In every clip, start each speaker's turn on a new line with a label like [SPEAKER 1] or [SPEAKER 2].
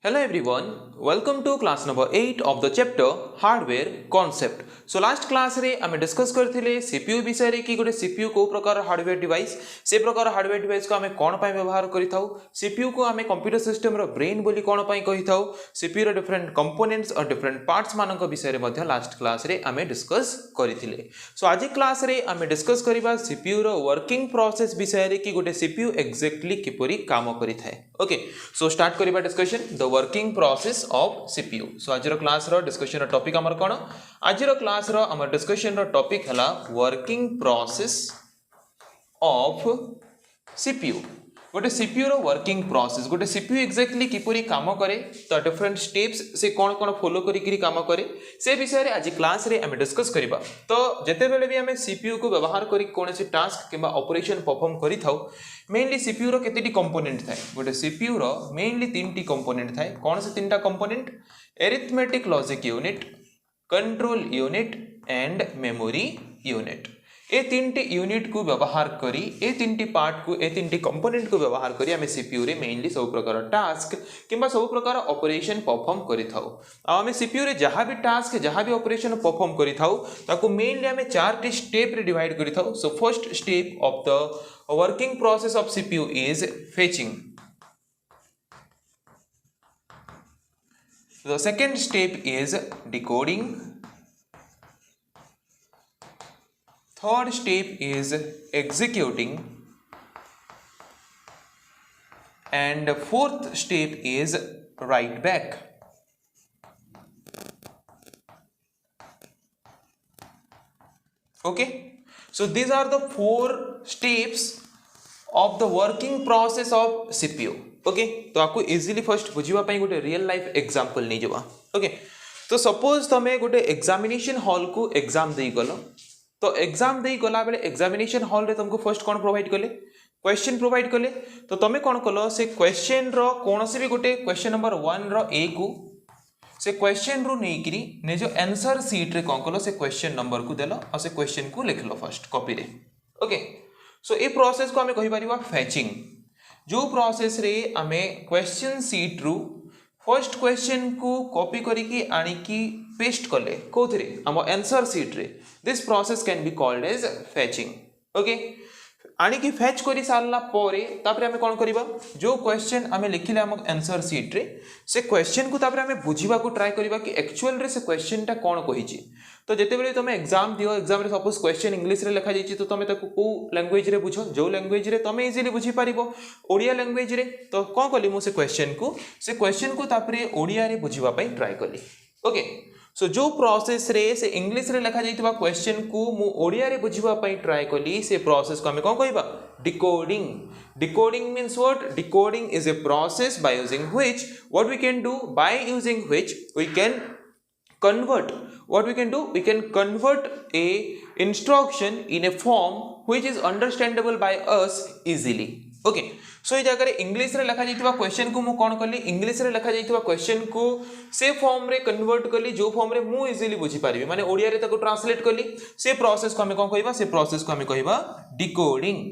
[SPEAKER 1] Hello everyone, welcome to class number 8 of the chapter Hardware Concept. So last class रे आमे discuss करथिले CPU विषय रे कि गोटे CPU को प्रकार हार्डवेयर डिवाइस से प्रकार हार्डवेयर डिवाइस को आमे कोन पय व्यवहार करिथाउ CPU को आमे कंप्यूटर सिस्टम रो ब्रेन बोली कोन पय कहिथाउ CPU रो डिफरेंट कंपोनेंट्स और डिफरेंट पार्ट्स मानक विषय रे मध्ये लास्ट क्लास रे आमे डिस्कस करिथिले. सो आज क्लास रे आमे डिस्कस करिबा CPU रो वर्किंग प्रोसेस विषय रे कि गोटे CPU एक्जेक्टली किपरि काम करिथाय. ओके, सो स्टार्ट करिबा discussion the working process of CPU. सो आज क्लास रो डिस्कशन रो टॉपिक हमर कोन आज क्लास रो हमर डिस्कशन रो टॉपिक हला वर्किंग प्रोसेस ऑफ CPU. गोटे CPU रो वर्किंग प्रोसेस गोटे CPU एक्जेक्टली किपरि काम करे तो डिफरेंट स्टेप्स से कोन कोन फॉलो करी करी काम करे से विषय रे आज क्लास रे हम डिस्कस करिबा. तो जते बेले भी हमें CPU को व्यवहार करी कोनसे टास्क किबा ऑपरेशन परफॉर्म करी थाउ मेनली CPU रो केतेटी कंपोनेंट थाए. गोटे CPU रो मेनली तीनटी कंपोनेंट थाए. कोन से तीनटा component? Arithmetic logic unit, control unit and memory unit. ए तीनटी यूनिट को व्यवहार करी ए तीनटी पार्ट को ए तीनटी कंपोनेंट को व्यवहार करी हमें CPU रे मेनली सब प्रकार टास्क किंबा सब प्रकार ऑपरेशन परफॉर्म करि थाउ. आ हमें CPU रे जहां भी टास्क जहां भी ऑपरेशन परफॉर्म करि थाउ ताको मेनली हमें चारटी स्टेप रे डिवाइड करि थाउ. So first step of the working process of CPU is fetching. The second step is decoding. Third step is executing. And fourth step is write back. Okay, so these are the four steps of the working process of CPU. Okay, तो आपको easily first बुझिबा पई गोटे real life example नै जबा. Okay, तो suppose तमे गोटे examination hall को एग्जाम देई गलो. तो एग्जाम देई गला बेले एग्जामिनेशन हॉल रे तुमको फर्स्ट कोन प्रोवाइड कले? क्वेश्चन प्रोवाइड कले. तो तमे कोन कलो से क्वेश्चन रो कोनोसी भी गोटे क्वेश्चन नंबर 1 रो ए को से क्वेश्चन रो नै करी ने जो आंसर शीट रे कोन कलो से क्वेश्चन नंबर को देलो और से क्वेश्चन को लिखलो फर्स्ट कॉपी रे. ओके, सो ए प्रोसेस को हमें कहि परिबा फेचिंग. जो प्रोसेस रे आमे क्वेश्चन सीट रु फर्स्ट क्वेश्चन को कॉपी करिकी आनिकी पेस्ट कले कोथरे हम आंसर सीट रे this process can be called as fetching. Okay, आनिकी फेच करि सारला परे तापरे हमें कोन करिबा जो क्वेश्चन हमें लिखिले हम आंसर सीट रे से क्वेश्चन को तापरे हमें बुझिबा को ट्राई करिबा कि एक्चुअल रे से क्वेश्चन टा कोन कहिची. तो जेते बेले तुम एग्जाम दियो एग्जाम रे सपोज क्वेश्चन इंग्लिश रे लिखा जाइछि तो तुम ताको को लैंग्वेज रे बुझो जो लैंग्वेज रे तुम इजीली बुझी पारिबो ओडिया लैंग्वेज रे. तो कोन कली मु से क्वेश्चन को तापरे ओडिया रे बुझिबा पई ट्राई कली. ओके, सो जो प्रोसेस रे से इंग्लिश रे लिखा जाइतबा क्वेश्चन को मु ओडिया रे बुझिबा पई ट्राई कली से प्रोसेस को हमें कोन कहबा? Decoding. Decoding means what? Decoding is a process by using which what we can do by using which we can convert what we can do we can convert a instruction in a form which is understandable by us easily. Okay, सो ये जगह English रे लिखा जाइतबा question को मु कोन कली English रे लिखा जाइतबा question को से फॉर्म रे कन्वर्ट कली जो फॉर्म रे मु इजीली बुझी पारिबे माने ओडिया रे ताको ट्रांसलेट कली से प्रोसेस को हमें कोन कहबा से प्रोसेस को हमें कहबा डिकोडिंग.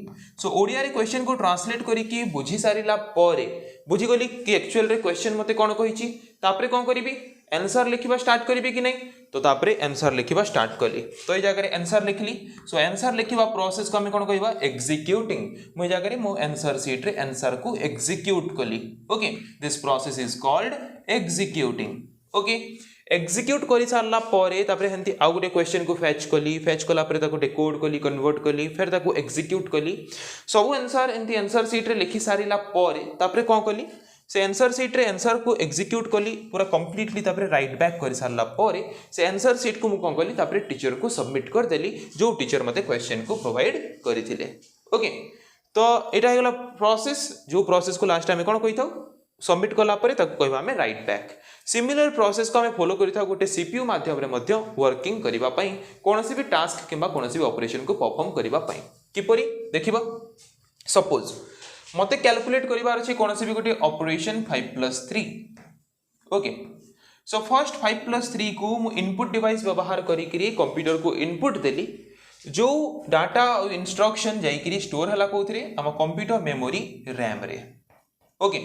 [SPEAKER 1] सो ओडिया रे क्वेश्चन को ट्रांसलेट करी कि बुझी सारिला परे बुझी गली कि एक्चुअल रे क्वेश्चन मते कोन कहिची तापरे कोन करिबी आंसर लिखिबा स्टार्ट करिबी कि नै. तो तापरे आंसर लिखिबा स्टार्ट कली. तो ए जगह रे आंसर लिखली. सो आंसर लिखिबा प्रोसेस को हमें कोन कहबा? एग्जीक्यूटिंग. मु जगह रे मो आंसर शीट रे आंसर को एग्जीक्यूट कली. Okay, this process is called executing. Okay, execute करि सारला परे तापरे हंती आ गुटे क्वेश्चन को फेच कला परे ताको डिकोड कली कन्वर्ट कली फिर ताको एग्जीक्यूट कली सब आंसर एंती आंसर शीट रे लिखि सारिला परे तापरे कोन कली से आंसर शीट रे आंसर को एग्जीक्यूट कली पूरा कंप्लीटली तापरे राइट बैक कर सारला परे से आंसर शीट को मु कोन कली तापरे टीचर को सबमिट कर देली जो टीचर मते क्वेश्चन को प्रोवाइड करिथिले. ओके, तो एटा हेगला प्रोसेस जो प्रोसेस को लास्ट टाइम कोन कहिथाउ सबमिट कला परे ताको कहबा हमें राइट बैक. सिमिलर प्रोसेस को हमें फॉलो करिथाउ गोटे CPU माध्यम रे मध्य वर्किंग करिबा पई कोनोसी भी टास्क किंबा कोनोसी भी ऑपरेशन को परफॉर्म करिबा पई. किपरि देखिबा सपोज मते कैलकुलेट करिबार अछि कोनोसी भी गोटे ऑपरेशन 5+3. ओके, सो फर्स्ट 5+3 को मु इनपुट डिवाइस व्यवहार करी करी कंप्यूटर को इनपुट देली जो डाटा और इंस्ट्रक्शन जाई करी स्टोर हला कोथरे हम कंप्यूटर मेमोरी रैम रे. ओके,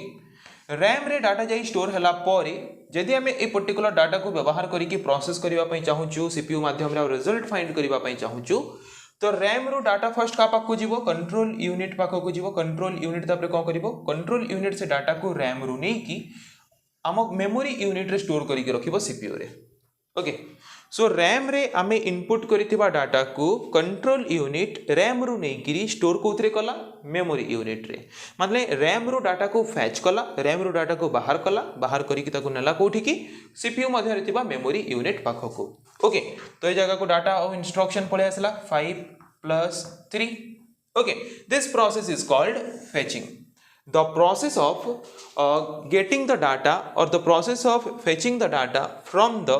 [SPEAKER 1] रैम रे डाटा जाई स्टोर हला परे जदि आमे ए पर्टिकुलर डाटा को व्यवहार करिकि प्रोसेस करिवा पई चाहूछु सीपीयू माध्यम रे रिजल्ट फाइंड करिवा पई चाहूछु तो रैम रो डाटा फर्स्ट का पाखु जीवो कंट्रोल यूनिट पाखु जीवो कंट्रोल यूनिट तापर कोन करिवो कंट्रोल यूनिट से डाटा को रैम रो नै कि आम मेमोरी यूनिट रे स्टोर करिकि रखिबो सीपीयू रे ओके सो रैम रे आमे इनपुट करिथिबा डाटा को कंट्रोल यूनिट रैम रो नै कि स्टोर कोथरे कला मेमोरी यूनिट रे मतलब रैम रो डाटा को फैच कला रैम रो डाटा को बाहर करिकि ताको नेला कोठी की सीपीयू मध्ये रे थिबा मेमोरी यूनिट पाखको ओके तो ए जगह को डाटा और इंस्ट्रक्शन पळे आसला 5 + 3 okay this process is called fetching the process of getting the data or the process of fetching the data from the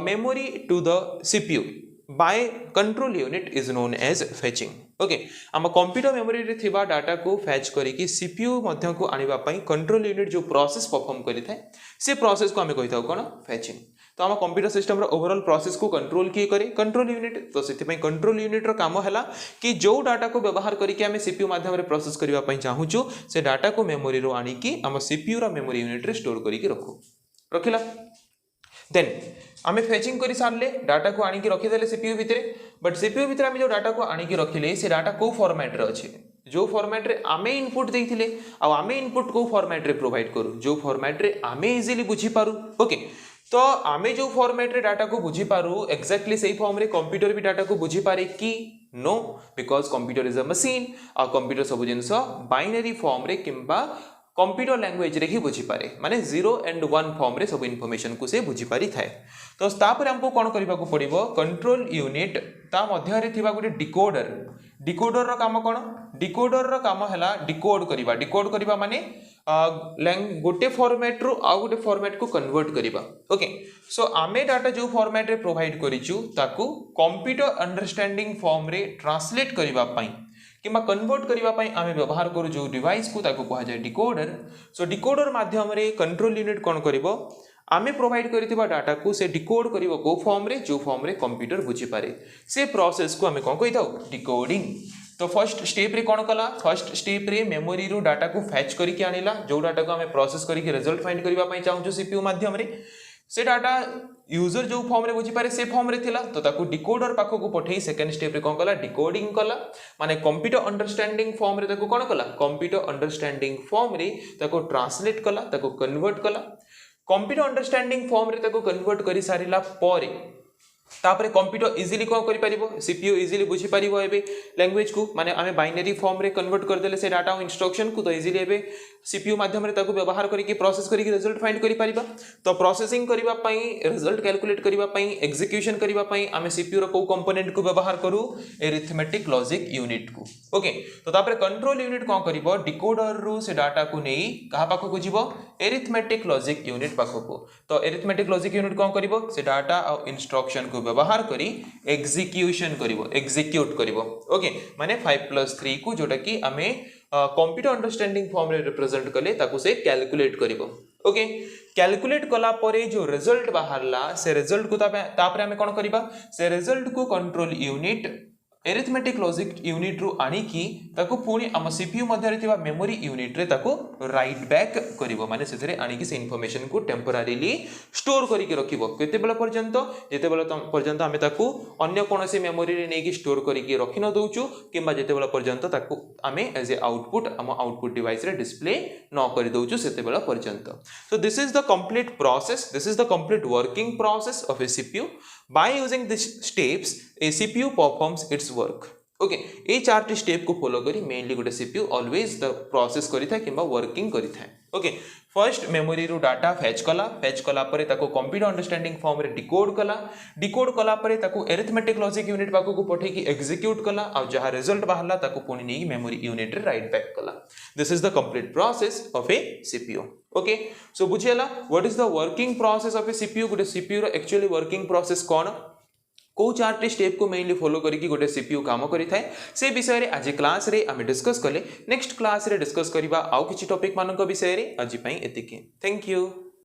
[SPEAKER 1] memory to the CPU by control unit is known as fetching okay आम computer memory रे थिबा data को fetch करिकि CPU मध्य को आनिबा पई control unit जो process perform करि थाए से प्रोसेस को हमें कहिथाउ कोन फैचिंग तो आम कंप्यूटर सिस्टम रो ओवरऑल प्रोसेस को कंट्रोल किए करे कंट्रोल यूनिट तो सेति पई कंट्रोल यूनिट रो काम हैला कि जो डाटा को व्यवहार करिकि हमें सीपीयू माध्यम रे प्रोसेस करिवा पई चाहूछु से डाटा को मेमोरी रो आनी कि हम सीपीयू रो मेमोरी यूनिट रे स्टोर करिकि रखिला देन आमे फेचिंग करि सारले डाटा को आनी कि रखि देले सीपीयू भितरे बट सीपीयू भितरे आमे जो डाटा को आनी कि रखिले से डाटा को फॉर्मेट रे अछि जो फॉर्मेट रे आमे इनपुट देथिले आ आमे इनपुट को फॉर्मेट रे प्रोवाइड करू जो फॉर्मेट रे आमे इजीली बुझी पारू ओके तो आमे जो फॉर्मेट रे डाटा को बुझी पारू एक्जेक्टली सही फॉर्म रे कंप्यूटर भी डाटा को बुझी पारे कि no because computer is a machine आ कंप्यूटर सब जिंस बाइनरी फॉर्म रे किंबा कंप्यूटर लैंग्वेज रे ही बुझी पारे माने 0 एंड 1 फॉर्म रे सब इन्फॉर्मेशन को से बुझी पारी थाए तो तापर हमको कोन करबा को पड़िबो कंट्रोल यूनिट ता मध्य रे थिबा गोटे डिकोडर रो काम कोन डिकोडर रो काम हला डिकोड करबा माने गोटे फॉर्मेट रो आ गोटे फॉर्मेट को कन्वर्ट करबा ओके सो आमे डाटा जो फॉर्मेट रे प्रोवाइड करिचु ताकू कंप्यूटर अंडरस्टैंडिंग फॉर्म रे ट्रांसलेट करबा पई किंबा कन्वर्ट करबा पई आमे व्यवहार करू जो डिवाइस को ताकू कहा जाय डिकोडर सो डिकोडर माध्यम रे कंट्रोल यूनिट कोन करबो आमे प्रोवाइड करितबा डाटा को से डिकोड करिवो को फॉर्म रे जो फॉर्म रे कंप्यूटर बुझी पारे से प्रोसेस को आमे कोन कहिताउ डिकोडिंग तो फर्स्ट स्टेप रे कोन कला फर्स्ट स्टेप रे मेमोरी रो डाटा को फैच करिकि आनिला जो डाटा को हमें प्रोसेस करिकि रिजल्ट फाइंड करबा पई चाहू सीपीयू माध्यम रे से डाटा यूजर जो फॉर्म रे बुझी पारे से फॉर्म रे थिला तो ताकू डिकोडर पाखो को पठेई सेकंड स्टेप रे कोन कला डिकोडिंग कला माने कंप्यूटर अंडरस्टैंडिंग फॉर्म रे ताकू कोन कला कंप्यूटर अंडरस्टैंडिंग फॉर्म रे ताकू ट्रांसलेट कला ताकू कन्वर्ट कला कंप्यूटर अंडरस्टैंडिंग फॉर्म रे ताकू कन्वर्ट करि सारिला परे तापरे कंप्यूटर इजीली कोन करि परिबो सीपीयू इजीली बुझी परिबो एबे लैंग्वेज को माने आमे बाइनरी फॉर्म रे कन्वर्ट कर देले से डाटा और इंस्ट्रक्शन को तो इजीली एबे सीपीयू माध्यम रे ताकू व्यवहार करिकि प्रोसेस करिकि रिजल्ट फाइंड करि परिबा तो प्रोसेसिंग करिबा पई रिजल्ट कैलकुलेट करिबा पई एग्जीक्यूशन करिबा पई आमे सीपीयू रो को कंपोनेंट को व्यवहार करू अरिथमेटिक लॉजिक यूनिट को ओके तो तापरे कंट्रोल यूनिट कोन करिवो डिकोडर रो से डाटा को नेई कहा पाखो को जीवो अरिथमेटिक लॉजिक यूनिट पाखो को तो अरिथमेटिक लॉजिक यूनिट कोन करिवो से डाटा और इंस्ट्रक्शन को व्यवहार करी एग्जीक्यूशन करिवो एग्जीक्यूट करिवो ओके माने 5 + 3 को जोटा कि आमे कंप्यूटर अंडरस्टैंडिंग फॉर्म रे रिप्रेजेंट कले ताकू से कैलकुलेट करिवो ओके कैलकुलेट कला परे जो रिजल्ट बाहरला से रिजल्ट को तापरे हमें कोन करिबा से रिजल्ट को control unit arithmetic logic unit रू आनी की ताको पुणी आम सीपीयू मध्य थिबा मेमोरी यूनिट रे ताको राइट बैक करिवो माने सेथरे आनी की से इंफॉर्मेशन को टेम्पररीली स्टोर करि के रखिवो केते बेला पर्यंत जेते बेला पर्यंत हमें ताको अन्य कोनोसी मेमोरी रे नै की स्टोर करि के रखि न दोउचु किबा जेते बेला पर्यंत ताको हमें एज ए आउटपुट हम आउटपुट डिवाइस रे डिस्प्ले न करि दोउचु सेते बेला पर्यंत so this is the complete process this is the complete working process of a CPU by using these steps a CPU performs its work okay ए चारटी स्टेप को फॉलो करी मेनली गोटे सीपीयू ऑलवेज द प्रोसेस करि था किबा working करि था ओके फर्स्ट मेमोरी रो डाटा फैच कला परे ताको कंप्यूटर अंडरस्टैंडिंग फॉर्म रे डिकोड कला परे ताको अरिथमेटिक लॉजिक यूनिट पाको को पठे की एग्जीक्यूट कला आ जहा रिजल्ट बाहरला ताको पुणी नै मेमोरी यूनिट रे राइट बैक कला this is the complete process of a CPU okay so बुझियला what is the working process of a CPU गोटे सीपीयू रो एक्चुअली वर्किंग प्रोसेस कोन को चारटी स्टेप को मेनली फॉलो करिकि गोटे सीपीयू काम करि थाए से विषय रे आज क्लास रे आमे डिस्कस कले नेक्स्ट क्लास रे डिस्कस करबा आउ किछि टॉपिक मानक विषय रे आज पई एतिके थैंक यू।